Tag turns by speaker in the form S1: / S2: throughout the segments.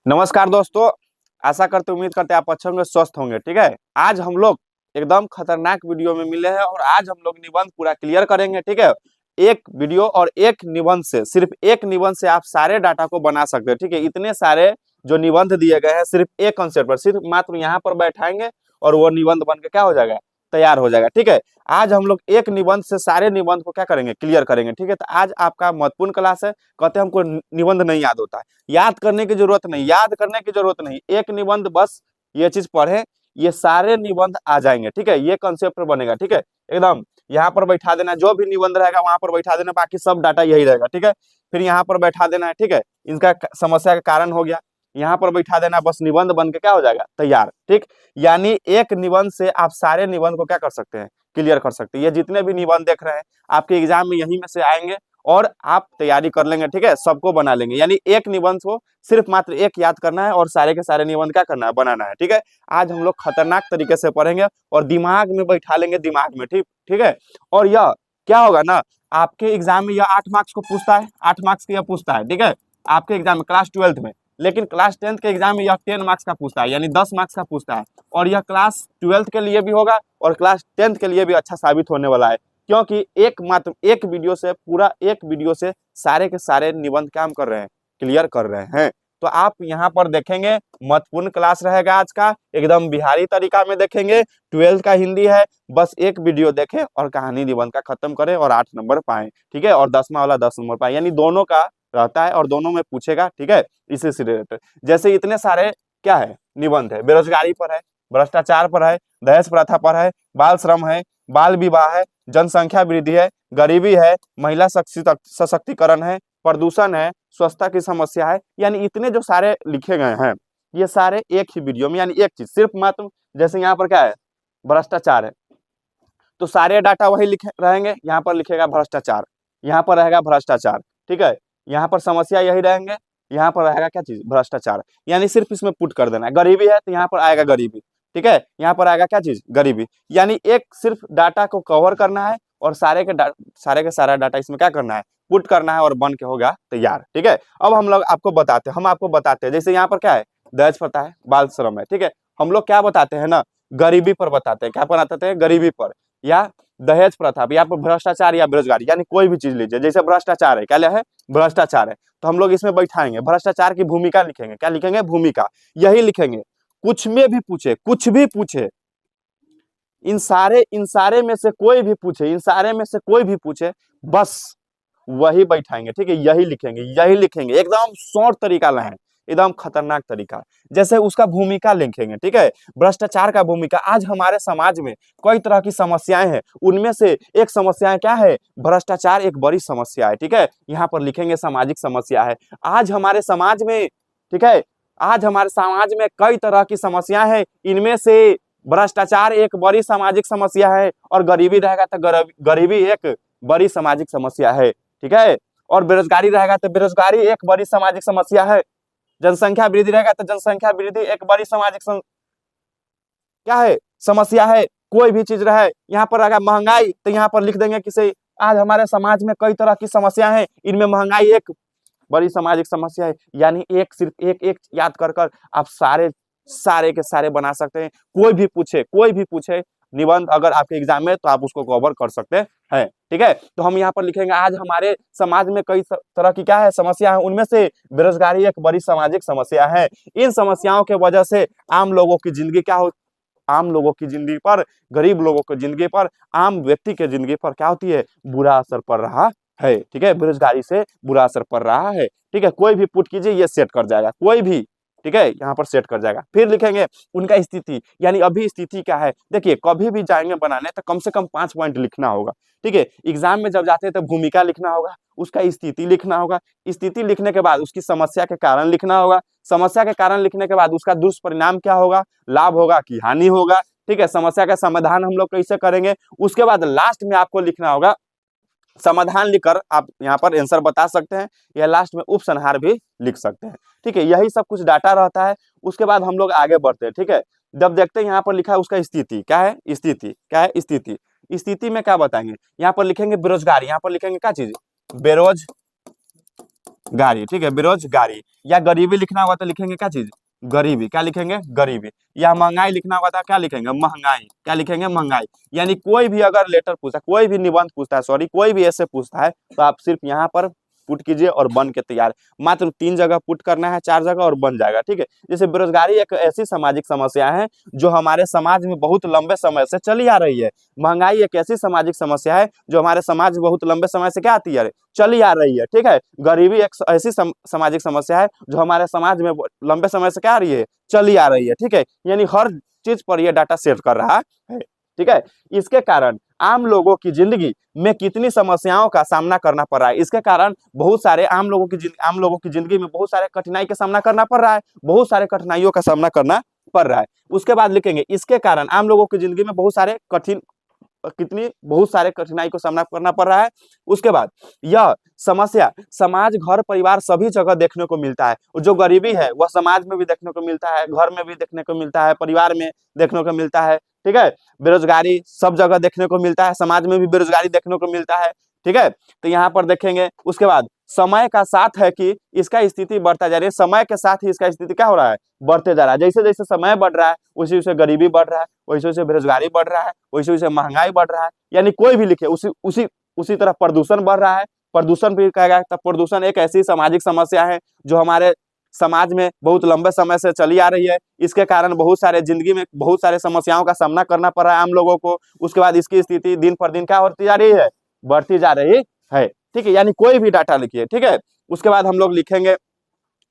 S1: नमस्कार दोस्तों। आशा करते उम्मीद करते आप अच्छे होंगे, स्वस्थ होंगे। ठीक है, आज हम लोग एकदम खतरनाक वीडियो में मिले हैं और आज हम लोग निबंध पूरा क्लियर करेंगे। ठीक है, एक वीडियो और एक निबंध से, सिर्फ एक निबंध से आप सारे डाटा को बना सकते हैं। ठीक है, इतने सारे जो निबंध दिए गए हैं सिर्फ एक कॉन्सेप्ट पर, सिर्फ मात्र यहाँ पर बैठाएंगे और वो निबंध बन के क्या हो जाएगा, तैयार हो जाएगा। ठीक है, आज हम लोग एक निबंध से सारे निबंध को क्या करेंगे, क्लियर करेंगे। ठीक है, तो आज आपका महत्वपूर्ण क्लास है। कहते हैं हमको निबंध नहीं याद होता है, याद करने की जरूरत नहीं, याद करने की जरूरत नहीं, एक निबंध बस ये चीज पढ़े, ये सारे निबंध आ जाएंगे। ठीक है, ये कॉन्सेप्ट बनेगा। ठीक है, एकदम यहाँ पर बैठा देना, जो भी निबंध रहेगा वहां पर बैठा देना, बाकी सब डाटा यही रहेगा। ठीक है, फिर यहाँ पर बैठा देना है। ठीक है, इनका समस्या का कारण हो गया, यहाँ पर बैठा देना, बस निबंध बन के क्या हो जाएगा, तैयार। ठीक, यानी एक निबंध से आप सारे निबंध को क्या कर सकते हैं, क्लियर कर सकते हैं। ये जितने भी निबंध देख रहे हैं आपके एग्जाम में यहीं में से आएंगे और आप तैयारी कर लेंगे। ठीक है, सबको बना लेंगे, यानी एक निबंध को सिर्फ मात्र एक याद करना है और सारे के सारे निबंध क्या करना है, बनाना है। ठीक है, आज हम लोग खतरनाक तरीके से पढ़ेंगे और दिमाग में बैठा लेंगे, दिमाग में। ठीक ठीक है, और यह क्या होगा ना, आपके एग्जाम में यह 8 मार्क्स को पूछता है, 8 मार्क्स के यह पूछता है। ठीक है, आपके एग्जाम में क्लास 12th में, लेकिन क्लास 10th के एग्जाम में यह 10 मार्क्स का पूछता है, यानी 10 मार्क्स का पूछता है। और यह क्लास 12th के लिए भी होगा और क्लास 10th के लिए भी अच्छा साबित होने वाला है, क्योंकि एक मात्र एक वीडियो से, पूरा एक वीडियो से सारे के सारे निबंध काम कर रहे हैं, क्लियर कर रहे हैं। तो आप यहाँ पर देखेंगे, महत्वपूर्ण क्लास रहेगा आज का, एकदम बिहारी तरीका में देखेंगे। 12th का हिंदी है, बस एक वीडियो देखें और कहानी निबंध का खत्म करें और 8 नंबर पाएं। ठीक है, और 10वां वाला 10 नंबर पाए, यानी दोनों का रहता है और दोनों में पूछेगा। ठीक है, इसी से रिलेटेड जैसे इतने सारे क्या है, निबंध है, बेरोजगारी पर है, भ्रष्टाचार पर है, दहेज प्रथा पर है, बाल श्रम है, बाल विवाह है, जनसंख्या वृद्धि है, गरीबी है, महिला सशक्तिकरण है, प्रदूषण है, स्वच्छता की समस्या है, यानी इतने जो सारे लिखे गए हैं ये सारे एक ही वीडियो में, यानी एक चीज सिर्फ मात्र, जैसे यहाँ पर क्या है, भ्रष्टाचार है, तो सारे डाटा वही लिखे रहेंगे। यहाँ पर लिखेगा भ्रष्टाचार, यहाँ पर रहेगा भ्रष्टाचार। ठीक है, यहाँ पर समस्या यही रहेंगे, यहाँ पर रहेगा क्या चीज, भ्रष्टाचार, यानी सिर्फ इसमें पुट कर देना है। गरीबी है तो यहाँ पर आएगा गरीबी। ठीक है, यहाँ पर आएगा क्या चीज, गरीबी, यानी एक सिर्फ डाटा को कवर करना है और सारे के सारा डाटा इसमें क्या करना है, पुट करना है और बन के होगा तैयार। ठीक है, अब हम लोग आपको बताते हैं, हम आपको बताते हैं, जैसे यहाँ पर क्या है, दहेज प्रथा है, बाल श्रम है। ठीक है, हम लोग क्या बताते हैं ना, गरीबी पर बताते हैं, क्या बताते हैं, गरीबी पर या दहेज प्रथा या पर भ्रष्टाचार या बेरोजगारी, यानी कोई भी चीज लीजिए। जैसे भ्रष्टाचार है, क्या है, भ्रष्टाचार है, तो हम लोग इसमें बैठाएंगे, भ्रष्टाचार की भूमिका लिखेंगे, क्या लिखेंगे, भूमिका, यही लिखेंगे। कुछ में भी पूछे, कुछ भी पूछे, इन सारे में से कोई भी पूछे, इन सारे में से कोई भी पूछे, बस वही बैठाएंगे। ठीक है, यही लिखेंगे, यही लिखेंगे, एकदम शॉर्ट तरीका लाएं, एकदम खतरनाक तरीका। जैसे उसका भूमिका लिखेंगे। ठीक है, भ्रष्टाचार का भूमिका, आज हमारे समाज में कई तरह की समस्याएं हैं, उनमें से एक समस्या क्या है, भ्रष्टाचार एक बड़ी समस्या है। ठीक है, यहाँ पर लिखेंगे सामाजिक समस्या है आज हमारे समाज में। ठीक है, आज हमारे समाज में कई तरह की समस्याएं हैं, इनमें से भ्रष्टाचार एक बड़ी सामाजिक समस्या है, और गरीबी रहेगा तो गरीबी एक बड़ी सामाजिक समस्या है। ठीक है, और बेरोजगारी रहेगा तो बेरोजगारी एक बड़ी सामाजिक समस्या है, जनसंख्या वृद्धि रहेगा तो जनसंख्या वृद्धि एक बड़ी सामाजिक क्या है, समस्या है। कोई भी चीज रहे, यहाँ पर रहेगा महंगाई, तो यहाँ पर लिख देंगे किसे, आज हमारे समाज में कई तरह की समस्या है, इनमें महंगाई एक बड़ी सामाजिक समस्या है। यानी एक सिर्फ एक एक याद कर कर आप सारे के सारे बना सकते हैं। कोई भी पूछे निबंध अगर आपके एग्जाम में, तो आप उसको कवर कर सकते हैं। ठीक है, तो हम यहाँ पर लिखेंगे, आज हमारे समाज में कई तरह की क्या है, समस्या है, उनमें से बेरोजगारी एक बड़ी सामाजिक समस्या है। इन समस्याओं के वजह से आम लोगों की जिंदगी क्या हो, आम लोगों की जिंदगी पर, गरीब लोगों की जिंदगी पर, आम व्यक्ति के जिंदगी पर क्या होती है, बुरा असर पड़ रहा है। ठीक है, बेरोजगारी से बुरा असर पड़ रहा है। ठीक है, कोई भी पुट कीजिए, ये सेट कर जाएगा, कोई भी। ठीक है, यहाँ पर सेट कर जाएगा। फिर लिखेंगे उनका स्थिति, यानी अभी स्थिति क्या है। देखिए, कभी भी जाएंगे बनाने तो कम से कम 5 पॉइंट लिखना होगा। ठीक है, एग्जाम में जब जाते हैं तो भूमिका लिखना होगा, उसका स्थिति लिखना होगा, स्थिति लिखने के बाद उसकी समस्या के कारण लिखना होगा, समस्या के कारण लिखने के बाद उसका दुष्परिणाम क्या होगा, लाभ होगा कि हानि होगा। ठीक है, समस्या का समाधान हम लोग कैसे करेंगे, उसके बाद लास्ट में आपको लिखना होगा, समाधान लिखकर आप यहाँ पर आंसर बता सकते हैं, या लास्ट में उपसंहार भी लिख सकते हैं। ठीक है, यही सब कुछ डाटा रहता है। उसके बाद हम लोग आगे बढ़ते हैं। ठीक है, जब देखते हैं यहाँ पर लिखा है उसका स्थिति क्या है, स्थिति क्या है, स्थिति, स्थिति में क्या बताएंगे, यहाँ पर लिखेंगे बेरोजगारी, यहाँ पर लिखेंगे क्या चीज, बेरोजगारी, ठीक है, बेरोजगारी। या गरीबी लिखना होगा तो लिखेंगे क्या चीज, गरीबी। क्या लिखेंगे, गरीबी। या महंगाई लिखना होगा तो क्या लिखेंगे, महंगाई। क्या लिखेंगे, महंगाई। यानी कोई भी अगर लेटर पूछता है, कोई भी निबंध पूछता है, सॉरी कोई भी ऐसे पूछता है, तो आप सिर्फ यहाँ पर पुट कीजिए और बन के तैयार। मात्र 3 जगह पुट करना है, 4 जगह और बन जाएगा, ठीक है। जैसे बेरोजगारी एक ऐसी सामाजिक समस्या है जो हमारे समाज में बहुत लंबे समय से चली आ रही है। महंगाई एक ऐसी सामाजिक समस्या है जो हमारे समाज में बहुत लंबे समय से क्या आती है, चली आ रही है, ठीक है। गरीबी एक ऐसी सामाजिक समस्या है जो हमारे समाज में लंबे समय से क्या आ रही है, चली आ रही है, ठीक है। यानी हर चीज पर यह डाटा सेट कर रहा है, ठीक है। इसके कारण आम लोगों की जिंदगी में कितनी समस्याओं का सामना करना पड़ रहा है। इसके कारण बहुत सारे आम लोगों की जिंदगी में बहुत सारे कठिनाई का सामना करना पड़ रहा है, बहुत सारे कठिनाइयों का सामना करना पड़ रहा है। उसके बाद लिखेंगे इसके कारण आम लोगों की जिंदगी में बहुत सारे कठिनाई को सामना करना पड़ रहा है। उसके बाद यह समस्या समाज, घर, परिवार सभी जगह देखने को मिलता है। जो गरीबी है वह समाज में भी देखने को मिलता है, घर में भी देखने को मिलता है, परिवार में देखने को मिलता है, ठीक है। बेरोजगारी सब जगह देखने को मिलता है, समाज में भी बेरोजगारी देखने को मिलता है, ठीक है। तो यहाँ पर देखेंगे। उसके बाद समय का साथ है कि इसका स्थिति बढ़ता जा रही है, समय के साथ ही इसका स्थिति क्या हो रहा है, बढ़ते जा रहा है। जैसे जैसे समय बढ़ रहा है उसी उसे गरीबी बढ़ रहा है, वैसे वैसे बेरोजगारी बढ़ रहा है, वैसे वैसे महंगाई बढ़ रहा है। यानी कोई भी लिखे उसी तरह प्रदूषण बढ़ रहा है। प्रदूषण भी कहेगा तो प्रदूषण एक ऐसी सामाजिक समस्या है जो हमारे समाज में बहुत लंबे समय से चली आ रही है। इसके कारण बहुत सारे जिंदगी में बहुत सारे समस्याओं का सामना करना पड़ रहा है आम लोगों को। उसके बाद इसकी स्थिति दिन पर दिन क्या होती जा रही है, बढ़ती जा रही है, ठीक है। यानी कोई भी डाटा लिखिए, ठीक है। उसके बाद हम लोग लिखेंगे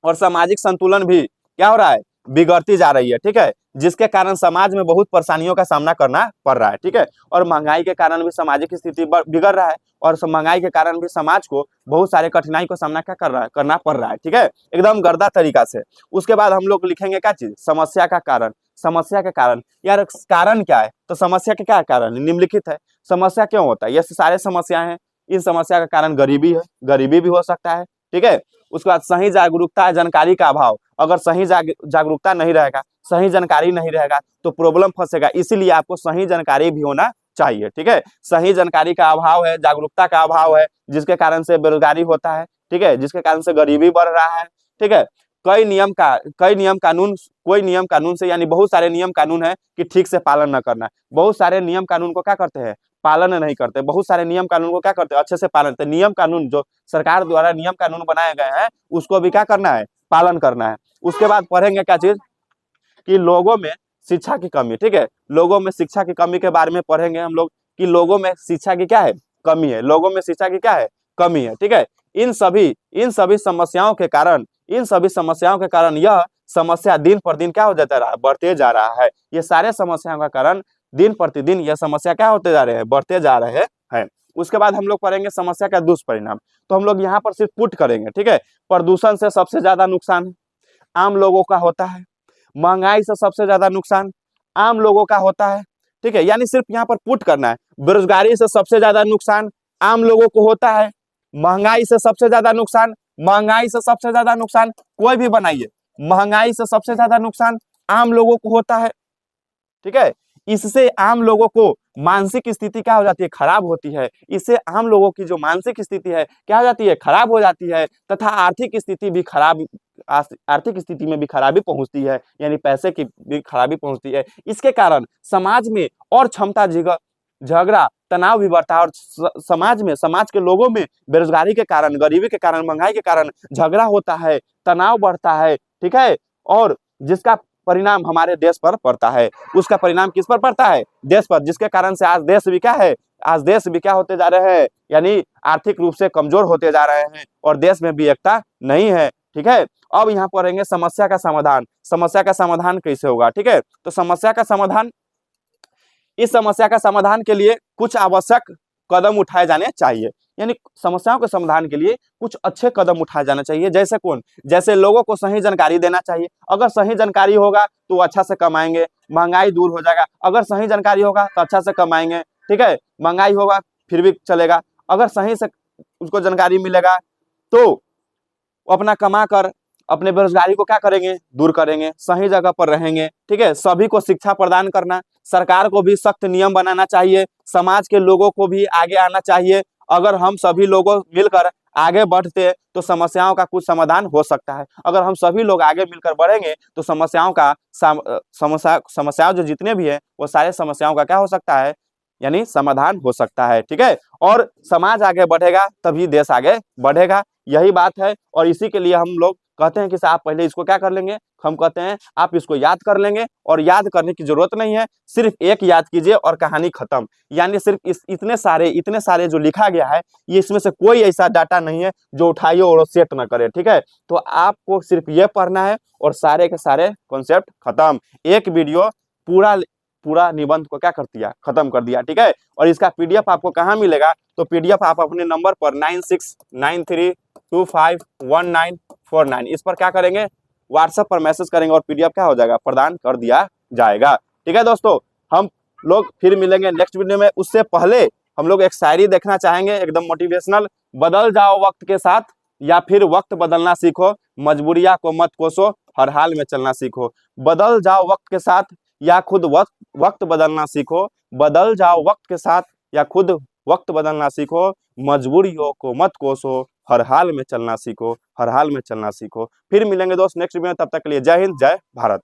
S1: और सामाजिक संतुलन भी क्या हो रहा है, बिगड़ती जा रही है, ठीक है। जिसके कारण समाज में बहुत परेशानियों का सामना करना पड़ रहा है, ठीक है। और महंगाई के कारण भी सामाजिक स्थिति बिगड़ रहा है, और महंगाई के कारण भी समाज को बहुत सारे कठिनाई को सामना क्या करना पड़ रहा है, ठीक है, एकदम गर्दा तरीका से। उसके बाद हम लोग लिखेंगे क्या चीज, समस्या का कारण। समस्या के कारण, यार कारण क्या है, तो समस्या के क्या कारण निम्नलिखित है। समस्या क्यों होता है, ये सारे समस्या है। इन समस्या का कारण गरीबी है, गरीबी भी हो सकता है, ठीक है। उसके बाद सही जागरूकता, जानकारी का अभाव। अगर सही जागरूकता नहीं रहेगा, सही जानकारी नहीं रहेगा तो प्रॉब्लम फंसेगा। इसीलिए आपको सही जानकारी भी होना चाहिए, ठीक है। सही जानकारी का अभाव है, जागरूकता का अभाव है, जिसके कारण से बेरोजगारी होता है, ठीक है, जिसके कारण से गरीबी बढ़ रहा है, ठीक है। कोई नियम कानून से, यानी बहुत सारे नियम कानून है कि ठीक से पालन न करना। बहुत सारे नियम कानून को क्या करते हैं, पालन नहीं करते। बहुत सारे नियम कानून को क्या करते हैं, अच्छे से पालन करते। नियम कानून जो सरकार द्वारा नियम कानून बनाए गए हैं उसको भी क्या करना है, पालन करना है। उसके बाद पढ़ेंगे क्या चीज, कि लोगों में शिक्षा की कमी, ठीक है। लोगों में शिक्षा की कमी के बारे में पढ़ेंगे हम लोग कि लोगों में शिक्षा की क्या है, कमी है। लोगों में शिक्षा की क्या है, कमी है, ठीक है। इन सभी समस्याओं के कारण यह समस्या दिन पर दिन क्या हो जाता है, बढ़ते जा रहा है। ये सारे समस्याओं का कारण दिन प्रतिदिन यह समस्या क्या होते जा रहे हैं, बढ़ते जा रहे हैं। उसके बाद हम लोग पढ़ेंगे समस्या का दुष्परिणाम। तो हम लोग यहाँ पर सिर्फ पुट करेंगे, ठीक है। प्रदूषण से सबसे ज्यादा नुकसान आम लोगों का होता है। महंगाई से सबसे ज्यादा नुकसान आम लोगों का होता है, ठीक है। यानी सिर्फ यहाँ पर पुट करना है। बेरोजगारी से सबसे ज्यादा नुकसान आम लोगों को होता है। महंगाई से सबसे ज्यादा नुकसान कोई भी बनाइए, महंगाई से सबसे ज्यादा नुकसान आम लोगों को होता है, ठीक है। इससे आम लोगों को मानसिक स्थिति क्या हो जाती है, खराब होती है। इससे आम लोगों की जो मानसिक स्थिति है क्या हो जाती है, खराब हो जाती है। तथा आर्थिक स्थिति में भी खराबी पहुंचती है, यानी पैसे की भी खराबी पहुंचती है। इसके कारण समाज में और क्षमता झगड़ा तनाव भी बढ़ता है, और समाज के लोगों में बेरोजगारी के कारण, गरीबी के कारण, महंगाई के कारण झगड़ा होता है, तनाव बढ़ता है, ठीक है। और जिसका परिणाम हमारे देश पर पड़ता है। उसका परिणाम किस पर पड़ता है, देश पर। जिसके कारण से आज देश भी क्या होते जा रहे हैं, यानी आर्थिक रूप से कमजोर होते जा रहे हैं, और देश में भी एकता नहीं है, ठीक है। अब यहाँ पढ़ेंगे समस्या का समाधान। समस्या का समाधान कैसे होगा, ठीक है। तो इस समस्या का समाधान के लिए कुछ आवश्यक कदम उठाए जाने चाहिए। यानी समस्याओं के समाधान के लिए कुछ अच्छे कदम उठाए जाना चाहिए। जैसे लोगों को सही जानकारी देना चाहिए। अगर सही जानकारी होगा तो अच्छा से कमाएंगे, महंगाई दूर हो जाएगा। अगर सही जानकारी होगा तो अच्छा से कमाएंगे, ठीक है। महंगाई होगा फिर भी चलेगा, अगर सही से उसको जानकारी मिलेगा तो अपना कमा कर अपने बेरोजगारी को क्या करेंगे, दूर करेंगे, सही जगह पर रहेंगे, ठीक है। सभी को शिक्षा प्रदान करना, सरकार को भी सख्त नियम बनाना चाहिए, समाज के लोगों को भी आगे आना चाहिए, अगर हम सभी लोगों मिलकर आगे बढ़ते तो समस्याओं का कुछ समाधान हो सकता है। अगर हम सभी लोग आगे मिलकर बढ़ेंगे तो समस्याओं का समस्याओं जो जितने भी है वो सारे समस्याओं का क्या हो सकता है, यानी समाधान हो सकता है। ठीक है, और समाज आगे बढ़ेगा तभी देश आगे बढ़ेगा, यही बात है। और इसी के लिए हम लोग कहते हैं कि आप पहले इसको क्या कर लेंगे, हम कहते हैं आप इसको याद कर लेंगे, और याद करने की जरूरत नहीं है, सिर्फ एक याद कीजिए और कहानी खत्म। यानी सिर्फ इतने सारे जो लिखा गया है, ये इसमें से कोई ऐसा डाटा नहीं है जो उठाइए और सेट ना करे। ठीक है, तो आपको सिर्फ ये पढ़ना है और सारे के सारे कॉन्सेप्ट खत्म। एक वीडियो पूरा पूरा निबंध को क्या कर दिया, खत्म कर दिया। ठीक है, और इसका पीडीएफ आपको कहाँ मिलेगा, तो पीडीएफ आप अपने नंबर पर 9693251949 इस पर क्या करेंगे, व्हाट्सएप पर मैसेज करेंगे और पीडीएफ क्या हो जाएगा, प्रदान कर दिया जाएगा। ठीक है दोस्तों, हम लोग फिर मिलेंगे नेक्स्ट वीडियो में। उससे पहले हम लोग एक शायरी देखना चाहेंगे एकदम मोटिवेशनल। बदल जाओ वक्त के साथ या फिर वक्त बदलना सीखो, मजबूरियां को मत कोसो, हर हाल में चलना सीखो। बदल जाओ वक्त के साथ या खुद वक्त बदलना सीखो, बदल जाओ वक्त के साथ या खुद वक्त बदलना सीखो, मजबूरियों को मत कोसो, हर हाल में चलना सीखो, हर हाल में चलना सीखो। फिर मिलेंगे दोस्त नेक्स्ट वीडियो में, तब तक के लिए जय हिंद, जय भारत।